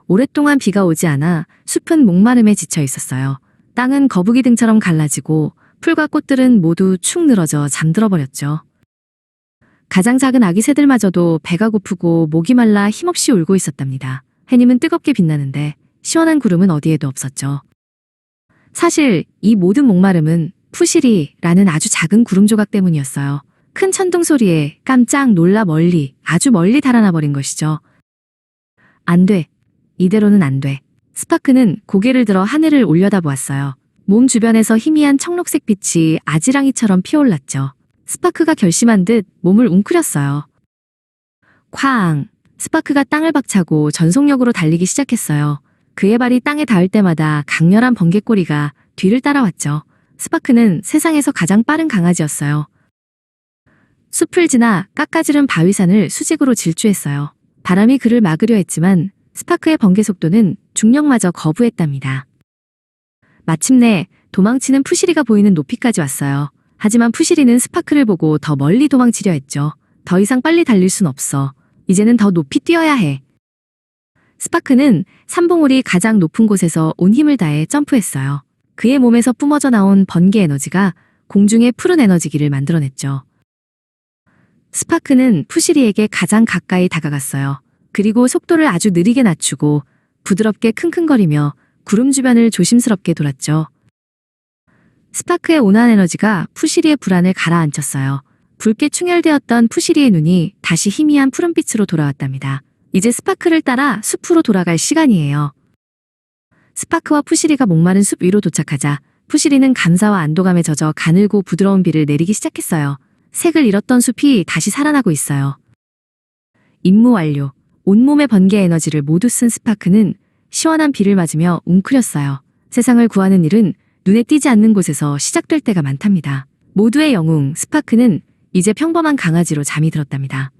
오랫동안 비가 오지 않아 숲은 목마름에 지쳐 있었어요. 땅은 거북이 등처럼 갈라지고 풀과 꽃들은 모두 축 늘어져 잠들어 버렸죠. 가장 작은 아기 새들마저도 배가 고프고 목이 말라 힘없이 울고 있었답니다. 해님은 뜨겁게 빛나는데 시원한 구름은 어디에도 없었죠. 사실 이 모든 목마름은 푸시리라는 아주 작은 구름 조각 때문이었어요. 큰 천둥 소리에 깜짝 놀라 아주 멀리 달아나 버린 것이죠. 안 돼. 이대로는 안 돼. 스파크는 고개를 들어 하늘을 올려다보았어요. 몸 주변에서 희미한 청록색 빛이 아지랑이처럼 피어올랐죠. 스파크가 결심한 듯 몸을 웅크렸어요. 쾅! 스파크가 땅을 박차고 전속력으로 달리기 시작했어요. 그의 발이 땅에 닿을 때마다 강렬한 번개꼬리가 뒤를 따라왔죠. 스파크는 세상에서 가장 빠른 강아지였어요. 숲을 지나 깎아지른 바위산을 수직으로 질주했어요. 바람이 그를 막으려 했지만 스파크의 번개 속도는 중력마저 거부했답니다. 마침내 도망치는 푸시리가 보이는 높이까지 왔어요. 하지만 푸시리는 스파크를 보고 더 멀리 도망치려 했죠. 더 이상 빨리 달릴 순 없어. 이제는 더 높이 뛰어야 해. 스파크는 삼봉우리 가장 높은 곳에서 온 힘을 다해 점프했어요. 그의 몸에서 뿜어져 나온 번개 에너지가 공중의 푸른 에너지기를 만들어냈죠. 스파크는 푸시리에게 가장 가까이 다가갔어요. 그리고 속도를 아주 느리게 낮추고 부드럽게 킁킁거리며 구름 주변을 조심스럽게 돌았죠. 스파크의 온화한 에너지가 푸시리의 불안을 가라앉혔어요. 붉게 충혈되었던 푸시리의 눈이 다시 희미한 푸른빛으로 돌아왔답니다. 이제 스파크를 따라 숲으로 돌아갈 시간이에요. 스파크와 푸시리가 목마른 숲 위로 도착하자 푸시리는 감사와 안도감에 젖어 가늘고 부드러운 비를 내리기 시작했어요. 색을 잃었던 숲이 다시 살아나고 있어요. 임무 완료. 온몸의 번개 에너지를 모두 쓴 스파크는 시원한 비를 맞으며 웅크렸어요. 세상을 구하는 일은 눈에 띄지 않는 곳에서 시작될 때가 많답니다. 모두의 영웅 스파크는 이제 평범한 강아지로 잠이 들었답니다.